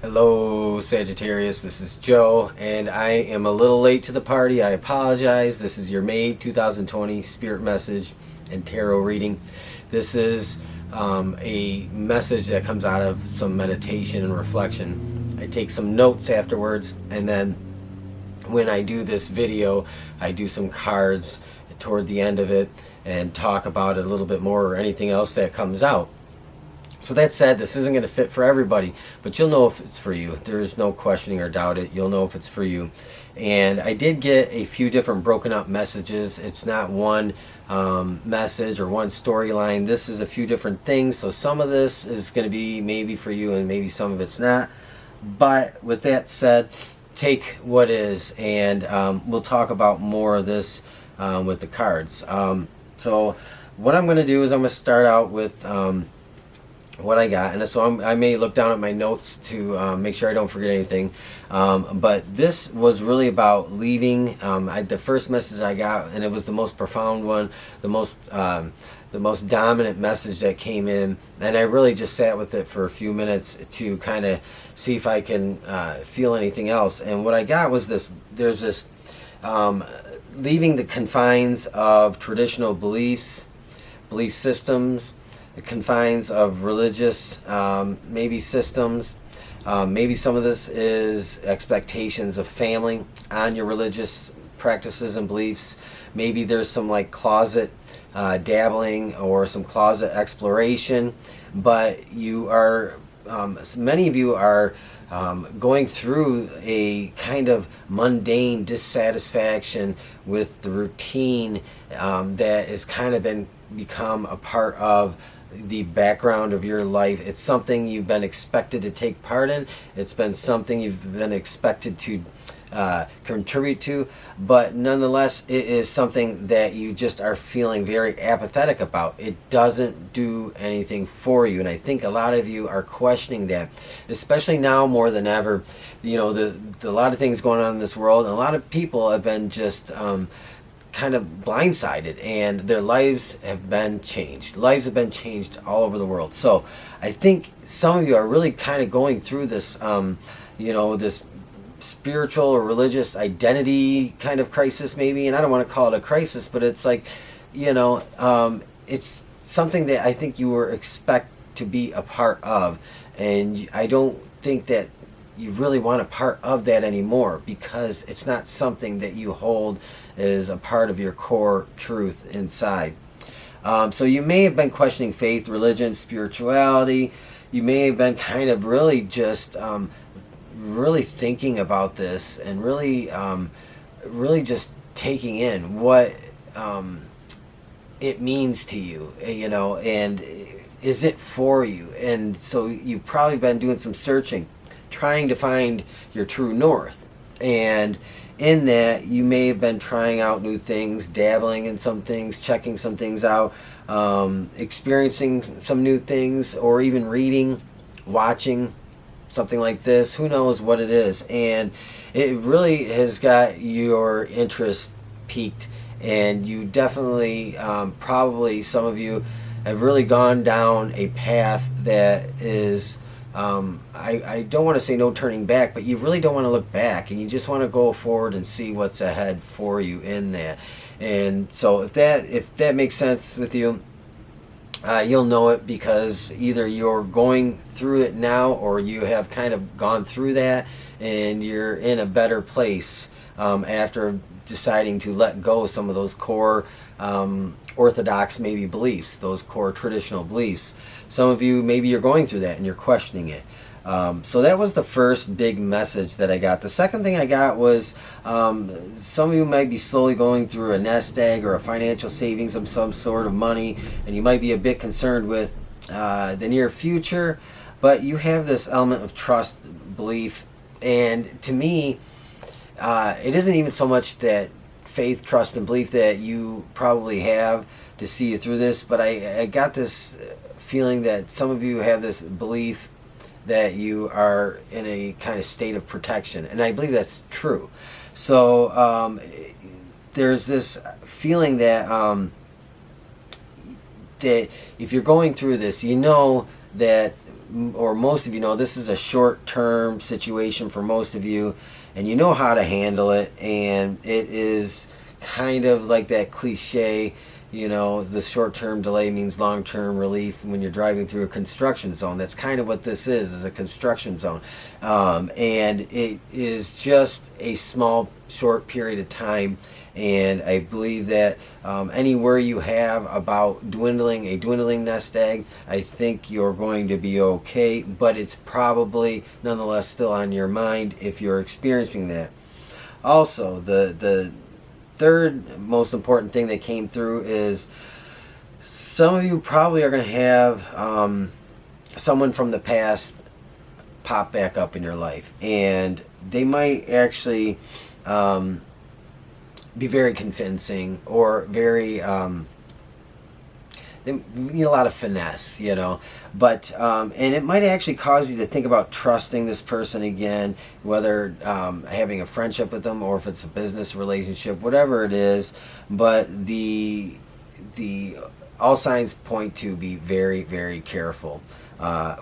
Hello Sagittarius, this is Joe, and I am a little late to the party. I apologize. This is your May 2020 Spirit Message and Tarot reading. This is a message that comes out of some meditation and reflection. I take some notes afterwards, and then when I do this video, I do some cards toward the end of it and talk about it a little bit more, or anything else that comes out. So that said, this isn't going to fit for everybody, but you'll know if it's for you. There is no questioning or doubt it. You'll know if it's for you. And I did get a few different broken up messages. It's not one message or one storyline. This is a few different things. So some of this is going to be maybe for you and maybe some of it's not. But with that said, take what is, and we'll talk about more of this with the cards. So what I'm going to do is I'm going to start out with what I got, and so I may look down at my notes to make sure I don't forget anything, but this was really about leaving. The first message I got, and it was the most profound one, the most dominant message that came in, and I really just sat with it for a few minutes to kind of see if I can feel anything else. And what I got was this: there's this leaving the confines of traditional belief systems, the confines of religious maybe systems. Maybe some of this is expectations of family on your religious practices and beliefs. Maybe there's some like closet dabbling or some closet exploration, but you are many of you are going through a kind of mundane dissatisfaction with the routine that has kind of become a part of the background of your life. It's something you've been expected to take part in. It's been something you've been expected to contribute to, but nonetheless it is something that you just are feeling very apathetic about. It doesn't do anything for you, and I think a lot of you are questioning that, especially now more than ever. You know, the lot of things going on in this world, and a lot of people have been just kind of blindsided, and their lives have been changed. Lives have been changed all over the world. So I think some of you are really kind of going through this, this spiritual or religious identity kind of crisis maybe. And I don't want to call it a crisis, but it's like, it's something that I think you were expect to be a part of. And I don't think that you really want a part of that anymore, because it's not something that you hold as a part of your core truth inside. So you may have been questioning faith, religion, spirituality. You may have been kind of really just really thinking about this, and really just taking in what it means to you, and is it for you? And so you've probably been doing some searching, trying to find your true north. And in that, you may have been trying out new things, dabbling in some things, checking some things out, experiencing some new things, or even reading, watching something like this. Who knows what it is? And it really has got your interest piqued, and you definitely, probably some of you have really gone down a path that is I don't want to say no turning back, but you really don't want to look back, and you just want to go forward and see what's ahead for you in that. And so if that makes sense with you, you'll know it, because either you're going through it now, or you have kind of gone through that and you're in a better place after deciding to let go of some of those core orthodox maybe beliefs, those core traditional beliefs. Some of you, maybe you're going through that and you're questioning it. So that was the first big message that I got. The second thing I got was some of you might be slowly going through a nest egg or a financial savings of some sort of money, and you might be a bit concerned with the near future, but you have this element of trust, belief, and to me, it isn't even so much that faith, trust, and belief that you probably have to see you through this, but I got this feeling that some of you have this belief that you are in a kind of state of protection, and I believe that's true. So there's this feeling that that if you're going through this, you know that or most of you know, this is a short-term situation for most of you, and you know how to handle it. And it is kind of like that cliche, you know, the short-term delay means long-term relief when you're driving through a construction zone. That's kind of what this is a construction zone. And it is just a small, short period of time. And I believe that any worry you have about a dwindling nest egg, I think you're going to be okay. But it's probably nonetheless still on your mind if you're experiencing that. Also, the third most important thing that came through is some of you probably are going to have someone from the past pop back up in your life, and they might actually be very convincing, or very they need a lot of finesse, you know. But and it might actually cause you to think about trusting this person again, whether having a friendship with them or if it's a business relationship, whatever it is. But the all signs point to be very, very careful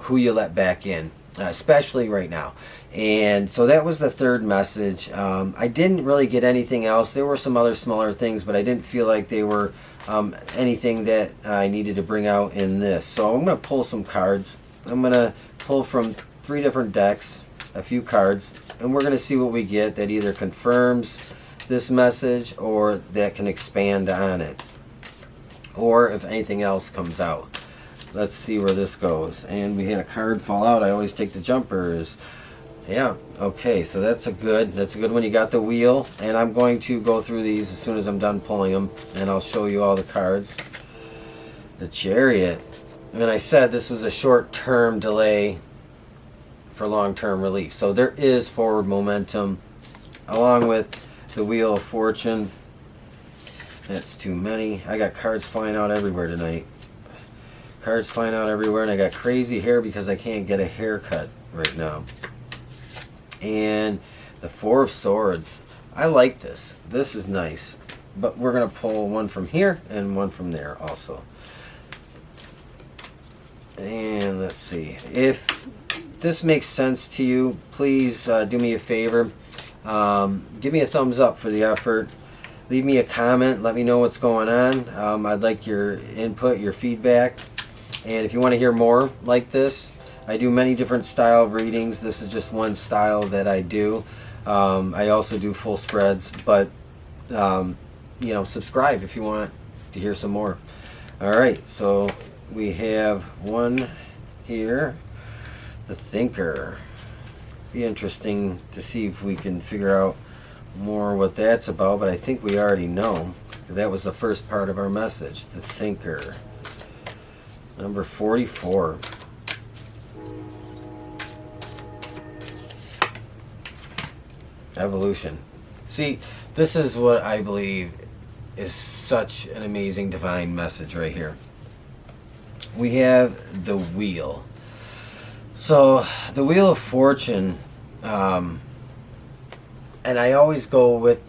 who you let back in, especially right now. And so that was the third message. I didn't really get anything else. There were some other smaller things, but I didn't feel like they were anything that I needed to bring out in this. So I'm going to pull some cards. I'm going to pull from 3 different decks, a few cards, and we're going to see what we get that either confirms this message or that can expand on it, or if anything else comes out. Let's see where this goes. And we had a card fall out. I always take the jumpers. Yeah, okay, so that's a good one. You got the wheel, and I'm going to go through these as soon as I'm done pulling them, and I'll show you all the cards. The Chariot. And I said this was a short-term delay for long-term relief. So there is forward momentum, along with the Wheel of Fortune. That's too many. I got cards flying out everywhere tonight. Cards flying out everywhere, and I got crazy hair because I can't get a haircut right now. And the Four of Swords. I like this. This is nice. But we're going to pull one from here and one from there also. And let's see. If this makes sense to you, please do me a favor. Give me a thumbs up for the effort. Leave me a comment. Let me know what's going on. I'd like your input, your feedback. And if you want to hear more like this, I do many different style of readings. This is just one style that I do. I also do full spreads, but you know, subscribe if you want to hear some more. All right, so we have one here, the Thinker. Be interesting to see if we can figure out more what that's about, but I think we already know. That was the first part of our message, the Thinker. Number 44. Evolution. See, this is what I believe is such an amazing divine message right here. We have the Wheel. So the Wheel of Fortune, and I always go with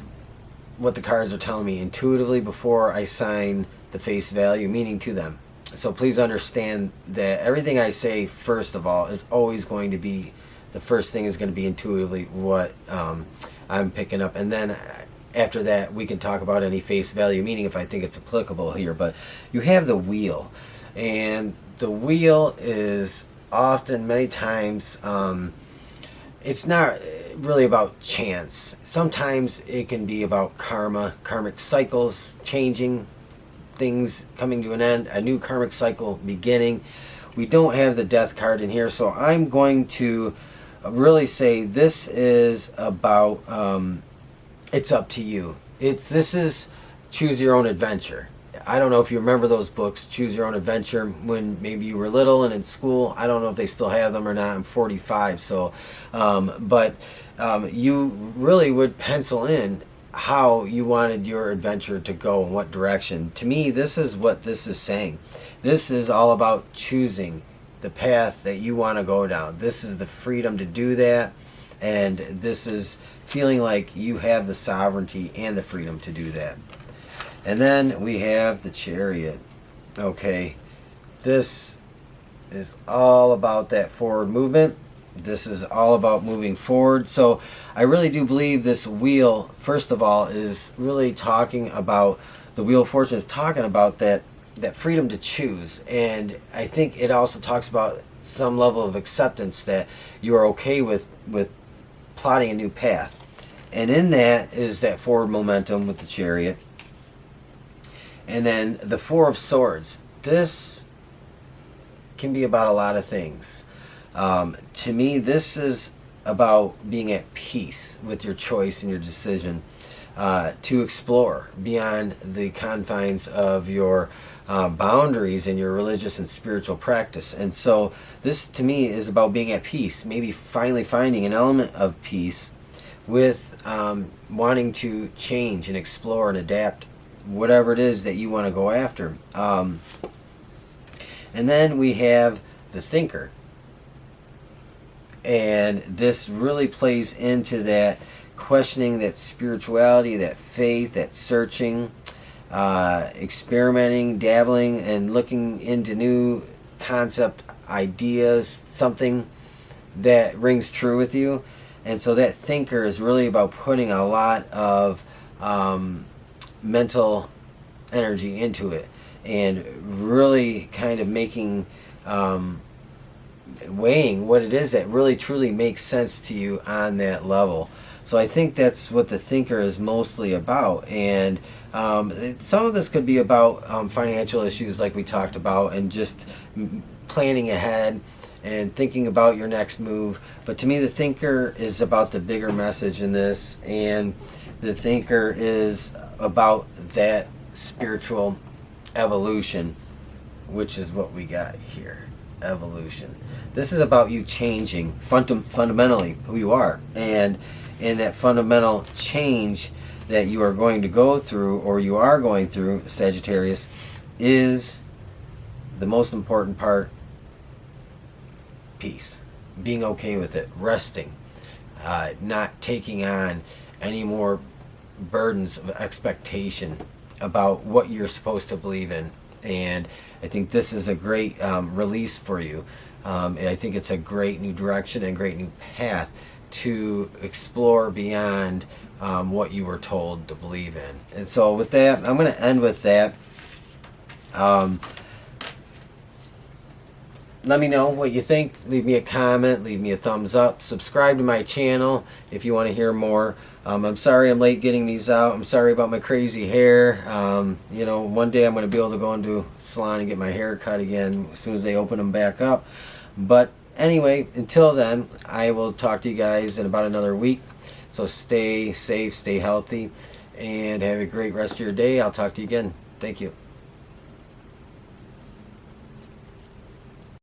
what the cards are telling me intuitively before I sign the face value meaning to them. So please understand that everything I say, first of all, is always going to be, the first thing is going to be intuitively what I'm picking up. And then after that, we can talk about any face value meaning if I think it's applicable here. But you have the Wheel. And the Wheel is often, many times, it's not really about chance. Sometimes it can be about karma, karmic cycles changing, things coming to an end, a new karmic cycle beginning. We don't have the Death card in here, so I'm going to really say this is about it's up to you. This is choose your own adventure. I don't know if you remember those books, Choose Your Own Adventure, when maybe you were little and in school. I don't know if they still have them or not. I'm 45, so but you really would pencil in how you wanted your adventure to go and what direction. To me, this is what this is saying. This is all about choosing the path that you want to go down. This is the freedom to do that, and this is feeling like you have the sovereignty and the freedom to do that. And then we have the Chariot. Okay, this is all about that forward movement. This is all about moving forward. So I really do believe this wheel, first of all, is really talking about, the Wheel of Fortune is talking about that freedom to choose. And I think it also talks about some level of acceptance that you are okay with plotting a new path. And in that is that forward momentum with the Chariot. And then the Four of Swords. This can be about a lot of things. To me, this is about being at peace with your choice and your decision, to explore beyond the confines of your boundaries in your religious and spiritual practice. And so this, to me, is about being at peace, maybe finally finding an element of peace with wanting to change and explore and adapt whatever it is that you want to go after. And then we have the Thinker. And this really plays into that questioning, that spirituality, that faith, that searching, experimenting, dabbling, and looking into new concept ideas, something that rings true with you. And so that Thinker is really about putting a lot of mental energy into it, and really kind of making, weighing what it is that really truly makes sense to you on that level. So I think that's what the Thinker is mostly about. And some of this could be about financial issues like we talked about, and just planning ahead and thinking about your next move. But to me, the Thinker is about the bigger message in this, and the Thinker is about that spiritual evolution, which is what we got here. Evolution. This is about you changing fundamentally who you are, and in that fundamental change that you are going to go through, or you are going through, Sagittarius, is the most important part: peace, being okay with it, resting, not taking on any more burdens of expectation about what you're supposed to believe in. And I think this is a great release for you. And I think it's a great new direction and great new path to explore beyond what you were told to believe in. And so with that, I'm going to end with that. Let me know what you think. Leave me a comment, leave me a thumbs up, subscribe to my channel if you want to hear more. I'm sorry I'm late getting these out. I'm sorry about my crazy hair. You know, one day I'm going to be able to go into a salon and get my hair cut again as soon as they open them back up. But anyway, until then, I will talk to you guys in about another week. So stay safe, stay healthy, and have a great rest of your day. I'll talk to you again. Thank you.